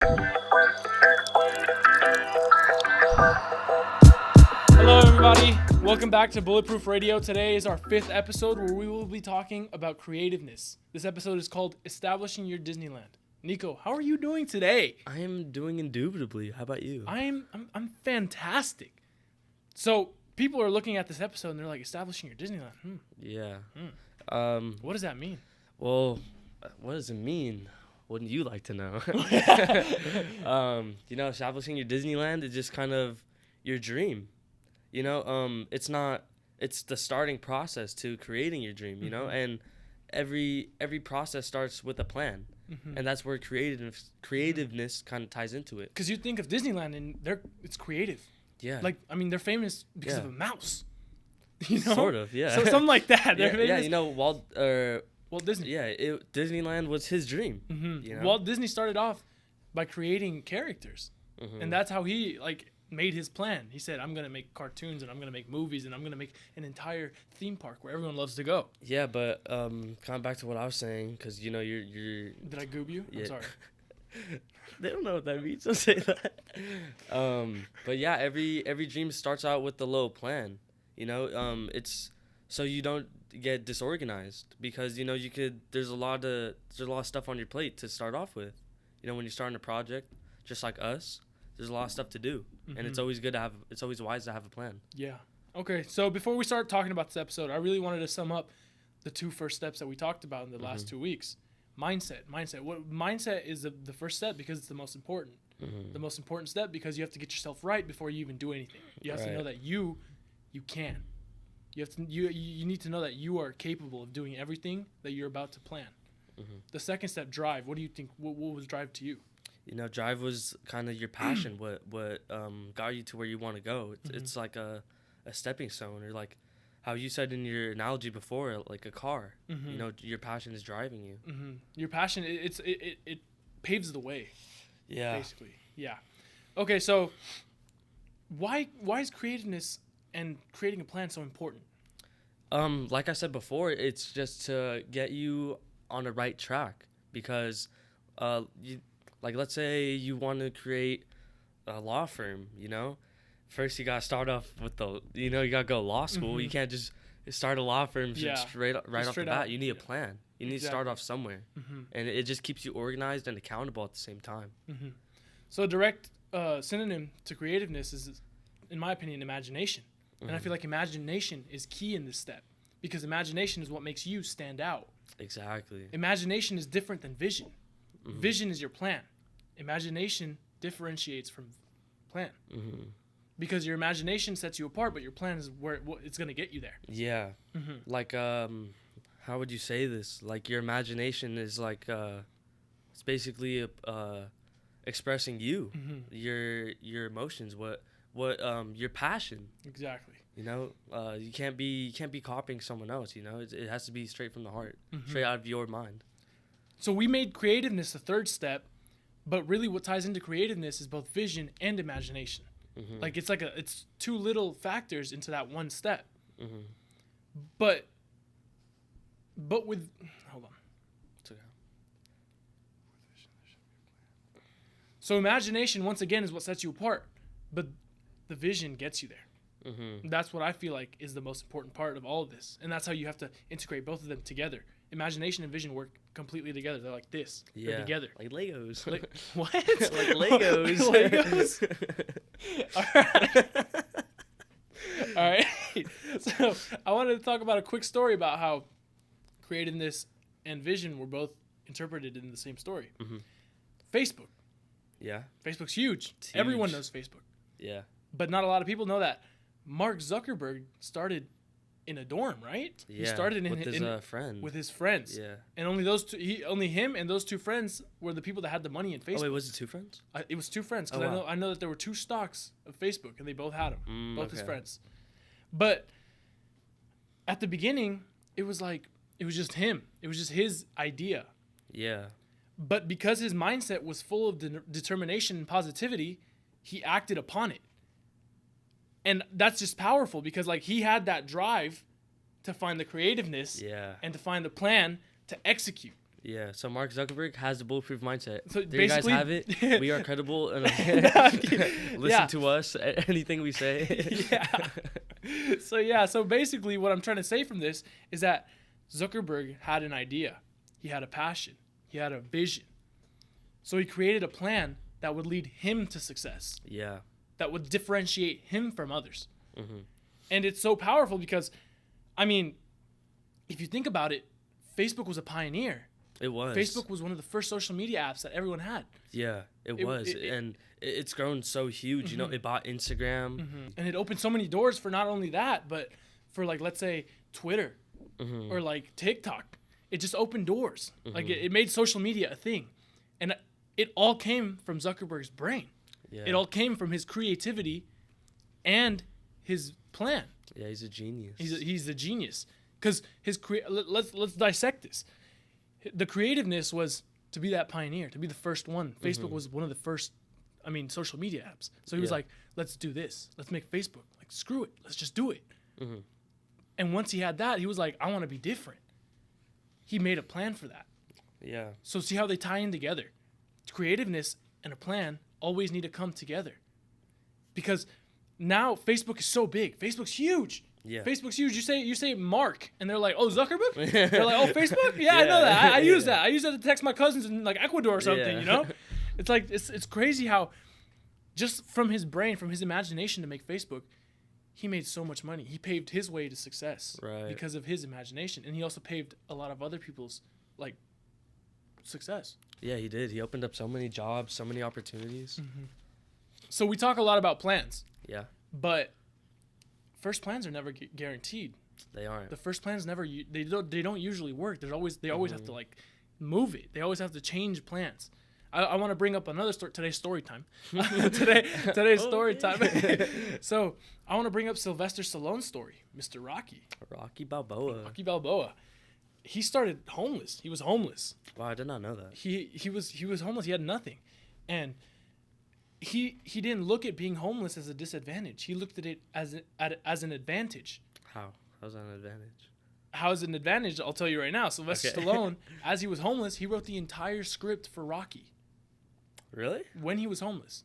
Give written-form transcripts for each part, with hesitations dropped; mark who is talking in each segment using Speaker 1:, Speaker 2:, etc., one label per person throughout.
Speaker 1: Hello, everybody. Welcome back to Bulletproof Radio. Today is our 5th episode where we will be talking about creativeness. This episode is called Establishing Your Disneyland. Nico, how are you doing today?
Speaker 2: I am doing indubitably. How about you?
Speaker 1: I'm fantastic. So people are looking at this episode and they're like, establishing your Disneyland.
Speaker 2: Yeah.
Speaker 1: What does that mean?
Speaker 2: Well, what does it mean? Wouldn't you like to know? Establishing your Disneyland is just kind of your dream. It's the starting process to creating your dream, and every process starts with a plan. And that's where creativeness kind of ties into it.
Speaker 1: Because you think of Disneyland and it's creative.
Speaker 2: Yeah.
Speaker 1: They're famous because of a mouse.
Speaker 2: Sort of, yeah.
Speaker 1: So something like that. They're famous.
Speaker 2: Walt
Speaker 1: Disney.
Speaker 2: Yeah, Disneyland was his dream.
Speaker 1: Walt Disney started off by creating characters. And that's how he made his plan. He said, I'm going to make cartoons and I'm going to make movies and I'm going to make an entire theme park where everyone loves to go.
Speaker 2: Yeah, but coming back to what I was saying, because, you're...
Speaker 1: Did I goob you?
Speaker 2: Yeah.
Speaker 1: I'm sorry.
Speaker 2: They don't know what that means, so say that. But yeah, every dream starts out with a little plan. It's so you don't get disorganized because, there's a lot of stuff on your plate to start off with. When you're starting a project, just like us, there's a lot of stuff to do. And it's always wise to have a plan.
Speaker 1: Yeah. Okay, so before we start talking about this episode, I really wanted to sum up the 2 first steps that we talked about in the last 2 weeks. Mindset. Mindset is the first step because it's the most important. The most important step because you have to get yourself right before you even do anything. You have to know that you can. You need to know that you are capable of doing everything that you're about to plan. The second step, drive. What do you think? What was drive to you?
Speaker 2: Drive was kind of your passion. what got you to where you want to go. It's like a stepping stone, or like how you said in your analogy before, like a car. Your passion is driving you.
Speaker 1: Your passion, it paves the way.
Speaker 2: Yeah.
Speaker 1: Basically, yeah. Okay, so why is creativeness and creating a plan so important?
Speaker 2: Like I said before, it's just to get you on the right track because, let's say you want to create a law firm, First you gotta start off with you gotta go to law school. You can't just start a law firm straight off the bat. You need a plan. You need to start off somewhere, and it just keeps you organized and accountable at the same time.
Speaker 1: So a direct synonym to creativeness is, in my opinion, imagination. And I feel like imagination is key in this step because imagination is what makes you stand out.
Speaker 2: Exactly.
Speaker 1: Imagination is different than vision. Vision is your plan. Imagination differentiates from plan. Because your imagination sets you apart, but your plan is where it's going to get you there.
Speaker 2: Yeah. How would you say this? Like, your imagination is it's basically expressing you, your emotions, what your passion.
Speaker 1: Exactly.
Speaker 2: You can't be copying someone else. It has to be straight from the heart, straight out of your mind.
Speaker 1: So we made creativeness the third step, but really what ties into creativeness is both vision and imagination. It's 2 little factors into that one step. But with hold on.
Speaker 2: It's okay.
Speaker 1: So imagination once again is what sets you apart, but the vision gets you there. That's what I feel like is the most important part of all of this, and that's how you have to integrate both of them together. Imagination and vision work completely together. They're like this.
Speaker 2: Yeah.
Speaker 1: They're together.
Speaker 2: Like Legos.
Speaker 1: What?
Speaker 2: Like Legos.
Speaker 1: Legos. All right. So I wanted to talk about a quick story about how creativeness and vision were both interpreted in the same story. Facebook.
Speaker 2: Yeah.
Speaker 1: Facebook's huge.
Speaker 2: It's
Speaker 1: Everyone
Speaker 2: huge.
Speaker 1: knows Facebook.
Speaker 2: Yeah.
Speaker 1: But not a lot of people know that Mark Zuckerberg started in a dorm, right?
Speaker 2: Yeah.
Speaker 1: He started
Speaker 2: with his friend.
Speaker 1: with his friends.
Speaker 2: Yeah.
Speaker 1: And only him and those 2 friends were the people that had the money in Facebook.
Speaker 2: Oh wait, was it 2 friends?
Speaker 1: It was 2 friends because
Speaker 2: wow.
Speaker 1: I know that there were 2 stocks of Facebook and they both had them, both his
Speaker 2: okay.
Speaker 1: friends. But at the beginning, it was just him. It was just his idea.
Speaker 2: Yeah.
Speaker 1: But because his mindset was full of determination and positivity, he acted upon it. And that's just powerful because he had that drive to find the creativeness
Speaker 2: Yeah.
Speaker 1: and to find the plan to execute.
Speaker 2: Yeah, so Mark Zuckerberg has the bulletproof mindset.
Speaker 1: So
Speaker 2: there you guys
Speaker 1: basically-
Speaker 2: have it. We are credible. And listen
Speaker 1: Yeah.
Speaker 2: to us, anything we say.
Speaker 1: So basically what I'm trying to say from this is that Zuckerberg had an idea. He had a passion. He had a vision. So he created a plan that would lead him to success,
Speaker 2: Yeah.
Speaker 1: that would differentiate him from others.
Speaker 2: Hmm.
Speaker 1: And it's so powerful because, I mean, if you think about it, Facebook was a pioneer.
Speaker 2: It was.
Speaker 1: Facebook was one of the first social media apps that everyone had.
Speaker 2: Yeah, it was. And it's grown so huge. You know, it bought Instagram.
Speaker 1: And it opened so many doors for not only that, but for, like, let's say Twitter or like TikTok. It just opened doors. Like it made social media a thing. And it all came from Zuckerberg's brain.
Speaker 2: Yeah.
Speaker 1: It all came from his creativity and his plan.
Speaker 2: Yeah, he's a genius.
Speaker 1: He's a genius. Because let's dissect this. The creativeness was to be that pioneer, to be the first one. Facebook was one of the first, social media apps. So he was like, let's do this. Let's make Facebook. Like, screw it. Let's just do it. And once he had that, he was like, I want to be different. He made a plan for that.
Speaker 2: Yeah.
Speaker 1: So see how they tie in together. Creativeness and a plan always need to come together. Because now Facebook is so big. Facebook's huge.
Speaker 2: Yeah.
Speaker 1: Facebook's huge. You say Mark, and they're like, oh, Zuckerberg? They're like, oh, Facebook? Yeah, I know that. I use that. I use that to text my cousins in like Ecuador or something,
Speaker 2: Yeah.
Speaker 1: you know? It's like, it's crazy how just from his brain, from his imagination to make Facebook, he made so much money. He paved his way to success because of his imagination. And he also paved a lot of other people's, like, success.
Speaker 2: Yeah, he did. He opened up so many jobs, so many opportunities.
Speaker 1: So we talk a lot about plans,
Speaker 2: Yeah,
Speaker 1: but first plans are never guaranteed.
Speaker 2: they aren't.
Speaker 1: The first plans they don't usually work. They always have to like move it. They always have to change plans. I want to bring up another story. Today's story time. Today's story time. So I want to bring up Sylvester Stallone's story, Mr. Rocky.
Speaker 2: Rocky Balboa.
Speaker 1: Rocky Balboa. He started homeless. He was homeless.
Speaker 2: Wow, I did not know that.
Speaker 1: He was homeless. He had nothing, and he didn't look at being homeless as a disadvantage. He looked at it as an advantage.
Speaker 2: How? How's that an advantage?
Speaker 1: How is it an advantage? I'll tell you right now. Sylvester Stallone, as he was homeless, he wrote the entire script for Rocky.
Speaker 2: Really?
Speaker 1: When he was homeless.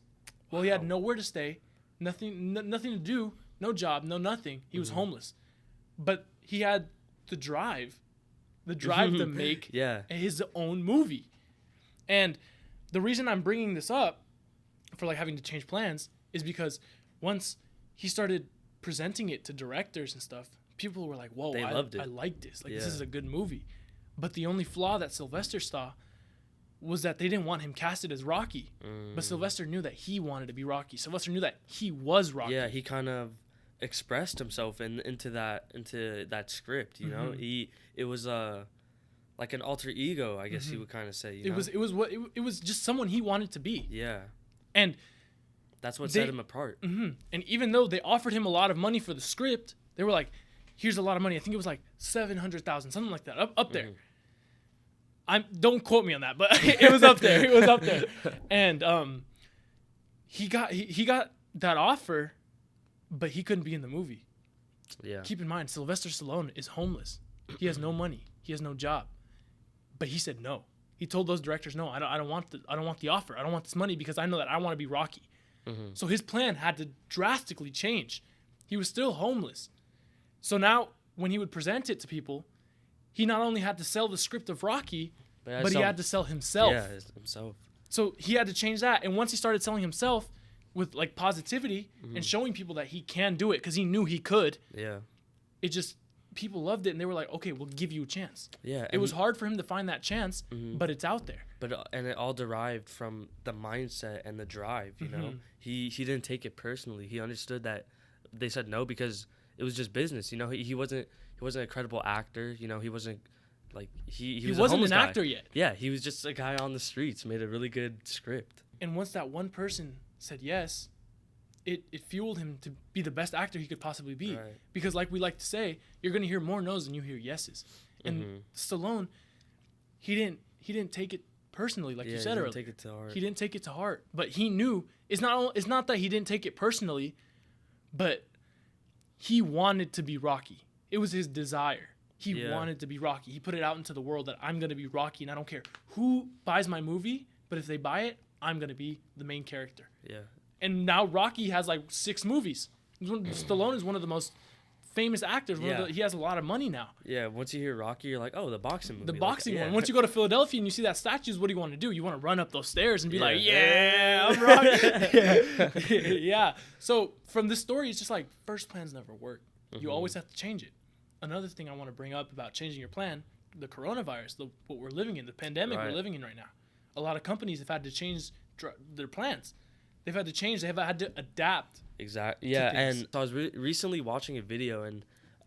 Speaker 1: Well, he had nowhere to stay, nothing to do, no job, no nothing. He was homeless. But he had the drive to make his own movie. And the reason I'm bringing this up for like having to change plans is because once he started presenting it to directors and stuff, people were like, whoa,
Speaker 2: They loved it.
Speaker 1: I like this. Like, this is a good movie. But the only flaw that Sylvester saw was that they didn't want him casted as Rocky. But Sylvester knew that he wanted to be Rocky. Sylvester knew that he was Rocky.
Speaker 2: Yeah, he kind of expressed himself into that script, you know? It was like an alter ego, I guess you would kind of say, you know?
Speaker 1: It was just someone he wanted to be.
Speaker 2: Yeah.
Speaker 1: And
Speaker 2: that's what set him apart.
Speaker 1: And even though they offered him a lot of money for the script, they were like, here's a lot of money. I think it was like $700,000, something like that, up there. Don't quote me on that, but it was up there. It was up there. And he got that offer, but he couldn't be in the movie.
Speaker 2: Yeah.
Speaker 1: Keep in mind, Sylvester Stallone is homeless. He has no money. He has no job. But he said no. He told those directors, no, I don't want the offer. I don't want this money because I know that I want to be Rocky. So his plan had to drastically change. He was still homeless. So now when he would present it to people, he not only had to sell the script of Rocky, but he had to sell himself.
Speaker 2: Yeah, himself.
Speaker 1: So he had to change that. And once he started selling himself with like positivity and showing people that he can do it because he knew he could, it just, people loved it and they were like, okay, we'll give you a chance.
Speaker 2: Yeah.
Speaker 1: It was hard for him to find that chance, but it's out there.
Speaker 2: And it all derived from the mindset and the drive, you know? He didn't take it personally. He understood that they said no because it was just business, you know? He wasn't a credible actor, you know? He wasn't like he was
Speaker 1: wasn't
Speaker 2: a
Speaker 1: an
Speaker 2: guy.
Speaker 1: actor yet.
Speaker 2: Yeah, he was just a guy on the streets, made a really good script.
Speaker 1: And once that one person said yes, it fueled him to be the best actor he could possibly be.
Speaker 2: Right.
Speaker 1: Because like we like to say, you're going to hear more no's than you hear yeses. And Stallone, he didn't take it personally, like you said earlier.
Speaker 2: Take it to heart.
Speaker 1: He didn't take it to heart, but he knew it's not that he didn't take it personally, but he wanted to be Rocky. It was his desire. He wanted to be Rocky. He put it out into the world that I'm going to be Rocky, and I don't care who buys my movie, but if they buy it, I'm going to be the main character.
Speaker 2: Yeah.
Speaker 1: And now Rocky has like 6 movies. Stallone is one of the most famous actors. He has a lot of money now.
Speaker 2: Yeah, once you hear Rocky, you're like, oh, the boxing movie.
Speaker 1: The boxing one. Once you go to Philadelphia and you see that statues, what do you want to do? You want to run up those stairs and be like, yeah, I'm Rocky. Yeah. So from this story, it's just like first plans never work. You always have to change it. Another thing I want to bring up about changing your plan, the coronavirus, what we're living in, the pandemic we're living in right now. A lot of companies have had to change their plans. They've had to change. They have had to adapt.
Speaker 2: Exactly. Yeah, and so I was recently watching a video, and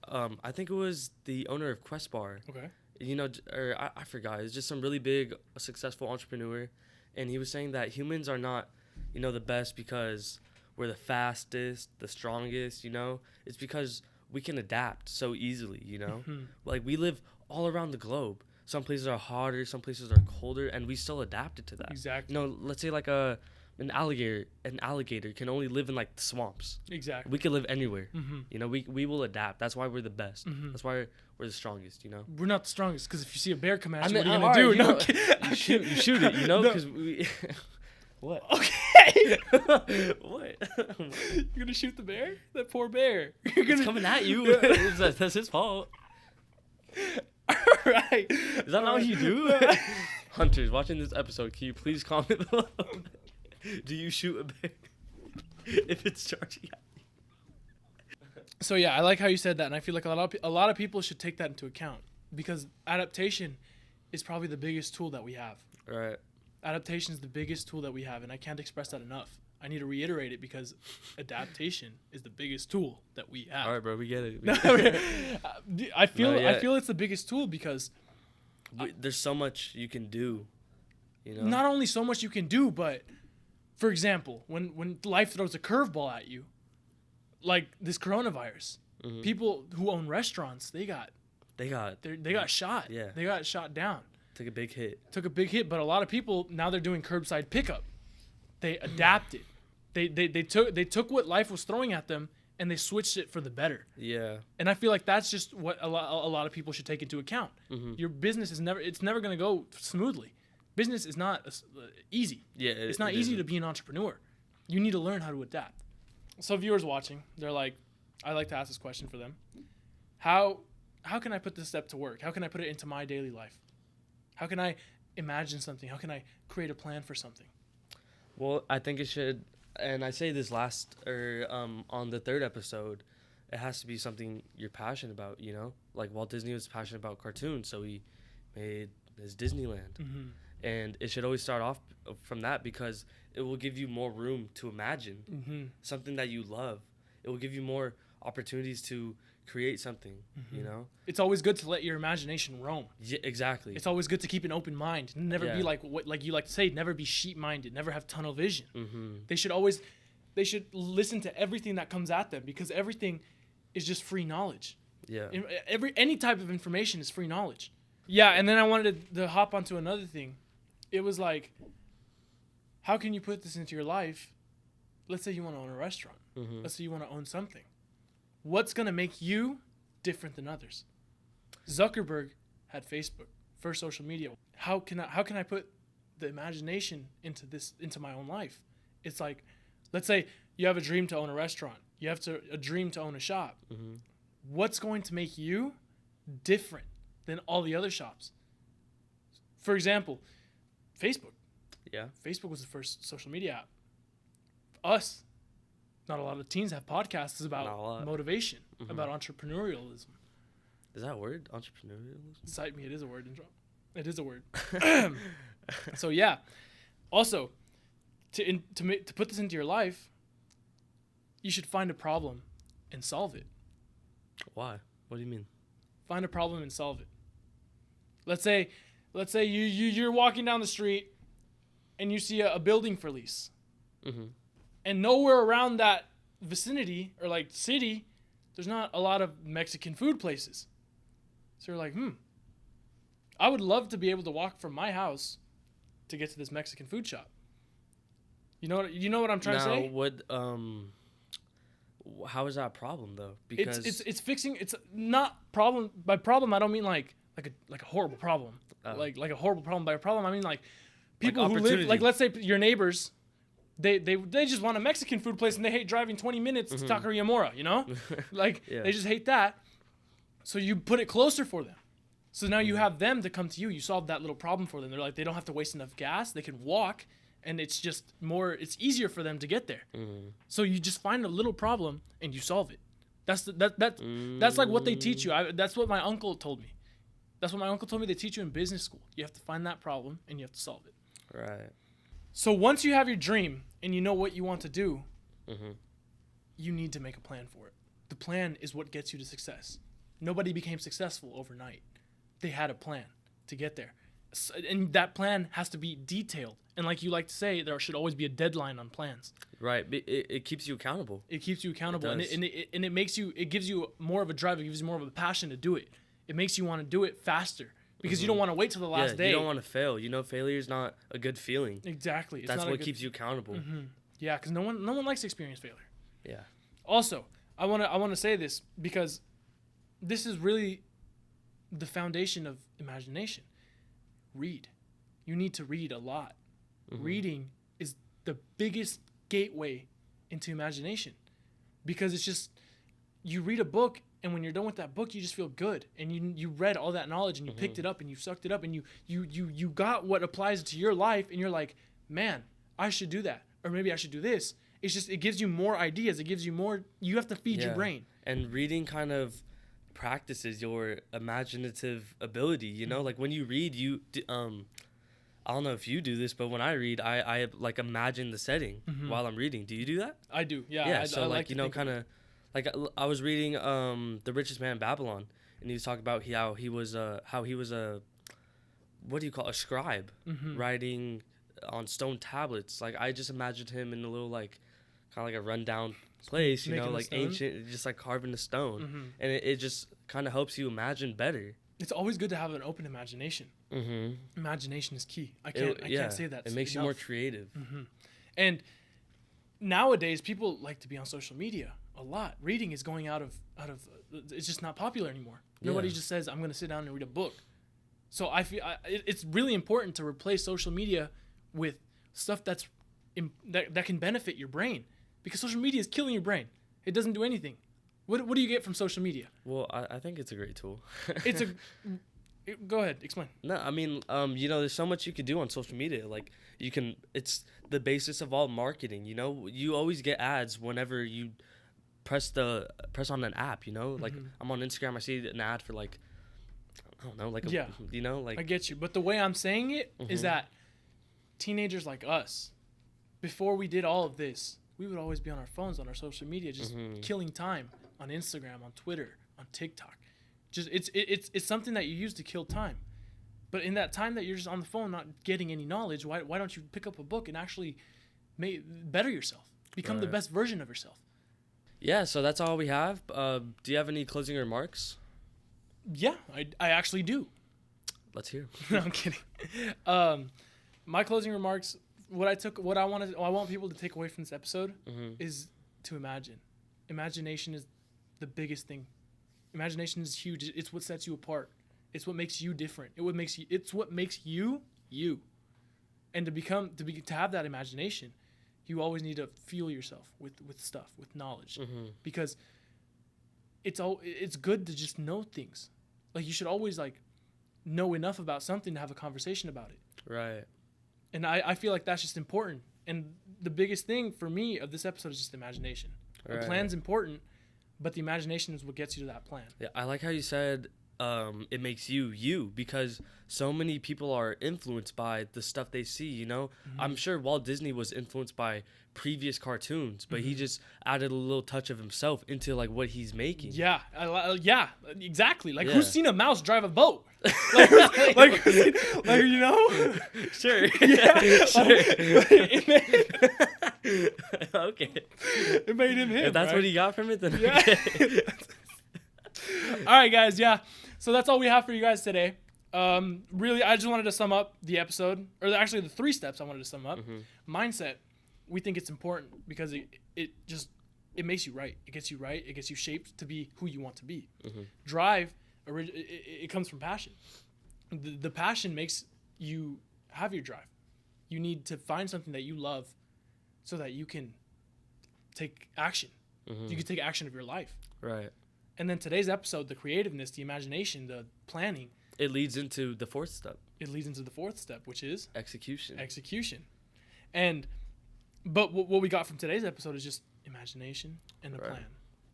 Speaker 2: I think it was the owner of Quest Bar.
Speaker 1: Okay.
Speaker 2: You know, or I forgot. It's just some really big, successful entrepreneur, and he was saying that humans are not, you know, the best because we're the fastest, the strongest. You know, it's because we can adapt so easily. You know, like we live all around the globe. Some places are hotter, some places are colder, and we still adapted to that.
Speaker 1: Exactly.
Speaker 2: You know, let's say like an alligator can only live in like the swamps.
Speaker 1: Exactly.
Speaker 2: We can live anywhere. You know, we will adapt. That's why we're the best. That's why we're the strongest, you know.
Speaker 1: We're not the strongest because if you see a bear come at you, what are you going to do?
Speaker 2: No, you shoot it, you know, because we... What?
Speaker 1: Okay.
Speaker 2: What?
Speaker 1: You're going to shoot the bear? That poor bear.
Speaker 2: It's coming at you. That's his fault.
Speaker 1: All right.
Speaker 2: Is that not what you do? Hunters, watching this episode, can you please comment below? Do you shoot a bear if it's charging at you?
Speaker 1: So yeah, I like how you said that, and I feel like a lot of people should take that into account because adaptation is probably the biggest tool that we have.
Speaker 2: Right.
Speaker 1: Adaptation is the biggest tool that we have, and I can't express that enough. I need to reiterate it because adaptation is the biggest tool that we have.
Speaker 2: All right, bro, we get it.
Speaker 1: I feel it's the biggest tool because
Speaker 2: there's so much you can do. You know.
Speaker 1: Not only so much you can do, but for example, when life throws a curveball at you, like this coronavirus, people who own restaurants, they got shot. Yeah. They got shot down.
Speaker 2: Took a big hit,
Speaker 1: but a lot of people now they're doing curbside pickup. They adapted. They took what life was throwing at them and they switched it for the better.
Speaker 2: Yeah.
Speaker 1: And I feel like that's just what a lot of people should take into account. Your business is never going to go smoothly. Business is not easy.
Speaker 2: Yeah.
Speaker 1: It's not easy to be an entrepreneur. You need to learn how to adapt. So viewers watching, they're like, I like to ask this question for them. How can I put this step to work? How can I put it into my daily life? How can I imagine something? How can I create a plan for something?
Speaker 2: Well, I think it should, and I say this on the 3rd episode, it has to be something you're passionate about, you know? Like Walt Disney was passionate about cartoons, so he made his Disneyland. And it should always start off from that because it will give you more room to imagine something that you love. It will give you more opportunities to create something, you know? It's
Speaker 1: always good to let your imagination roam.
Speaker 2: Yeah, exactly.
Speaker 1: It's always good to keep an open mind. Never be like you like to say, never be sheep-minded, never have tunnel vision. They should listen to everything that comes at them because everything is just free knowledge.
Speaker 2: Yeah.
Speaker 1: Any type of information is free knowledge. Yeah, and then I wanted to hop onto another thing. It was like, how can you put this into your life? Let's say you want to own a restaurant. Let's say you want to own something. What's going to make you different than others? Zuckerberg had Facebook, first social media. How can I put the imagination into my own life? It's like, let's say you have a dream to own a restaurant. You have a dream to own a shop. What's going to make you different than all the other shops? For example, Facebook.
Speaker 2: Yeah.
Speaker 1: Facebook was the first social media app. Not a lot of teens have podcasts about motivation, about entrepreneurialism.
Speaker 2: Is that a word? Entrepreneurialism?
Speaker 1: Cite me. It is a word. It is a word. So yeah. Also, to put this into your life, you should find a problem and solve it.
Speaker 2: Why? What do you mean?
Speaker 1: Find a problem and solve it. Let's say you're walking down the street and you see a building for lease. And nowhere around that vicinity or like city, there's not a lot of Mexican food places. So you're like, I would love to be able to walk from my house to get to this Mexican food shop. You know what I'm trying to say?
Speaker 2: how is that a problem though? Because
Speaker 1: It's fixing. It's not problem. By problem, I don't mean like a horrible problem. Like a horrible problem. By a problem, I mean like people who live,
Speaker 2: opportunity.
Speaker 1: like, let's say your neighbors, they just want a Mexican food place and they hate driving 20 minutes to Taqueria Mora, you know? Like, they just hate that. So you put it closer for them. So now you have them to come to you. You solve that little problem for them. They're like, they don't have to waste enough gas. They can walk, and it's just it's easier for them to get there. So you just find a little problem and you solve it. That's like what they teach you. That's what my uncle told me. That's what my uncle told me. They teach you in business school. You have to find that problem and you have to solve it.
Speaker 2: Right.
Speaker 1: So once you have your dream and you know what you want to do, you need to make a plan for it. The plan is what gets you to success. Nobody became successful overnight. They had a plan to get there. And that plan has to be detailed. And like you like to say, there should always be a deadline on plans.
Speaker 2: Right. It keeps you accountable.
Speaker 1: It keeps you accountable.
Speaker 2: It does.
Speaker 1: And it makes you, it gives you more of a drive. It gives you more of a passion to do it. It makes you want to do it faster because you don't want to wait till the last day.
Speaker 2: You don't want to fail. You know, failure is not a good feeling.
Speaker 1: Exactly.
Speaker 2: That's what keeps you accountable.
Speaker 1: Yeah, because no one likes to experience failure.
Speaker 2: Yeah.
Speaker 1: Also, I want to say this because this is really the foundation of imagination. Read. You need to read a lot. Reading is the biggest gateway into imagination because it's just, you read a book and when you're done with that book, you just feel good. And you read all that knowledge and you picked it up and you sucked it up and you got what applies to your life and you're like, man, I should do that. Or maybe I should do this. It's just, it gives you more ideas. It gives you more, you have to feed your brain.
Speaker 2: And reading kind of practices your imaginative ability, you know? Like when you read, I don't know if you do this, but when I read, I like imagine the setting while I'm reading. Do you do that?
Speaker 1: I do. Yeah.
Speaker 2: Yeah.
Speaker 1: I
Speaker 2: So
Speaker 1: like
Speaker 2: you know, kind of like I was reading The Richest Man in Babylon, and he was talking about how he was a what do you call it? A scribe writing on stone tablets. Like I just imagined him in a little like kind of like a rundown place, you know, like ancient, just like carving the stone, and it just kind of helps you imagine better.
Speaker 1: It's always good to have an open imagination. Imagination is key. I can't say that.
Speaker 2: It makes you more creative.
Speaker 1: And nowadays, people like to be on social media a lot. Reading is going out of. It's just not popular anymore. Nobody just says, "I'm going to sit down and read a book." So I feel it's really important to replace social media with stuff that can benefit your brain, because social media is killing your brain. It doesn't do anything. What do you get from social media?
Speaker 2: Well, I think it's a great tool.
Speaker 1: Go ahead, explain.
Speaker 2: No, I mean, you know, there's so much you could do on social media. Like it's the basis of all marketing. You know, you always get ads whenever you press on an app. You know, like I'm on Instagram, I see an ad for like, I don't know, like you know, like
Speaker 1: I get you, but the way I'm saying it is that teenagers like us, before we did all of this, we would always be on our phones, on our social media, just killing time on Instagram, on Twitter, on TikTok. Just it's something that you use to kill time. But in that time that you're just on the phone, not getting any knowledge, why don't you pick up a book and actually better yourself, become the best version of yourself?
Speaker 2: Yeah, so that's all we have. Do you have any closing remarks?
Speaker 1: Yeah, I actually do.
Speaker 2: Let's hear.
Speaker 1: No, I'm kidding. My closing remarks, what I want people to take away from this episode is to imagine. Imagination is the biggest thing. Imagination is huge. It's what sets you apart. It's what makes you different. It's what makes you you. And to have that imagination, you always need to fuel yourself with stuff, with knowledge, because it's good to just know things. Like you should always like know enough about something to have a conversation about it.
Speaker 2: Right.
Speaker 1: And I feel like that's just important. And the biggest thing for me of this episode is just imagination. Right. The plan's important, but the imagination is what gets you to that plan.
Speaker 2: Yeah, I like how you said it makes you, because so many people are influenced by the stuff they see, you know? I'm sure Walt Disney was influenced by previous cartoons, but he just added a little touch of himself into like what he's making.
Speaker 1: Yeah, exactly. Like who's seen a mouse drive a boat? like you know?
Speaker 2: Sure.
Speaker 1: Yeah.
Speaker 2: Sure. Okay.
Speaker 1: It made him him.
Speaker 2: If that's
Speaker 1: right?
Speaker 2: what he got from it, then
Speaker 1: yeah.
Speaker 2: okay.
Speaker 1: All right, guys. Yeah. So that's all we have for you guys today. Really, I just wanted to sum up the episode, or actually the 3 steps I wanted to sum up. Mindset. We think it's important because it it makes you right. It gets you right. It gets you shaped to be who you want to be.
Speaker 2: Mm-hmm.
Speaker 1: Drive, it comes from passion. The passion makes you have your drive. You need to find something that you love so that you can take action.
Speaker 2: Mm-hmm.
Speaker 1: You can take action of your life.
Speaker 2: Right.
Speaker 1: And then today's episode, the creativeness, the imagination, the planning.
Speaker 2: It leads into the fourth step.
Speaker 1: It leads into the fourth step, which is
Speaker 2: execution.
Speaker 1: But what we got from today's episode is just imagination and a
Speaker 2: Right.
Speaker 1: plan.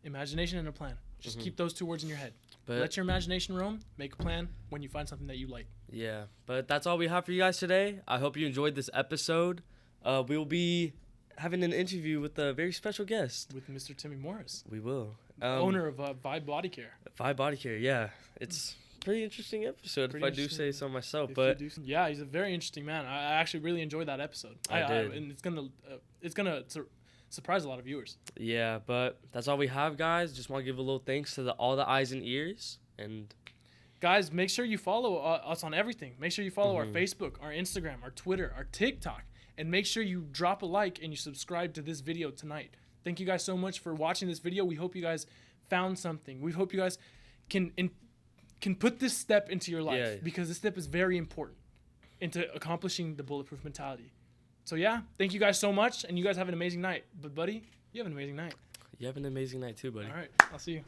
Speaker 1: Imagination and a plan. Just keep those two words in your head.
Speaker 2: But
Speaker 1: Let your imagination roam. Make a plan when you find something that you like.
Speaker 2: yeah, but that's all we have for you guys today. I hope you enjoyed this episode. We will be having an interview with a very special guest.
Speaker 1: With Mr. Timmy Morris,
Speaker 2: We will.
Speaker 1: owner of Vibe Body Care.
Speaker 2: Vibe Body Care, yeah. It's a pretty interesting episode,
Speaker 1: Pretty
Speaker 2: if I do
Speaker 1: interesting.
Speaker 2: say so myself.
Speaker 1: If
Speaker 2: But
Speaker 1: you do- yeah, he's a very interesting man. I actually really enjoyed that episode.
Speaker 2: I did.
Speaker 1: And it's gonna surprise a lot of viewers.
Speaker 2: yeah, but that's all we have, guys. Just want to give a little thanks to all the eyes and ears. And
Speaker 1: Guys, make sure you follow us on everything. Make sure you follow our Facebook, our Instagram, our Twitter, our TikTok, and make sure you drop a like and you subscribe to this video tonight. Thank you guys so much for watching this video. We hope you guys found something. We hope you guys can put this step into your life,
Speaker 2: Yeah.
Speaker 1: because this step is very important into accomplishing the bulletproof mentality. So yeah, thank you guys so much, and you guys have an amazing night. But buddy, you have an amazing night.
Speaker 2: you have an amazing night too, buddy.
Speaker 1: All right, I'll see you.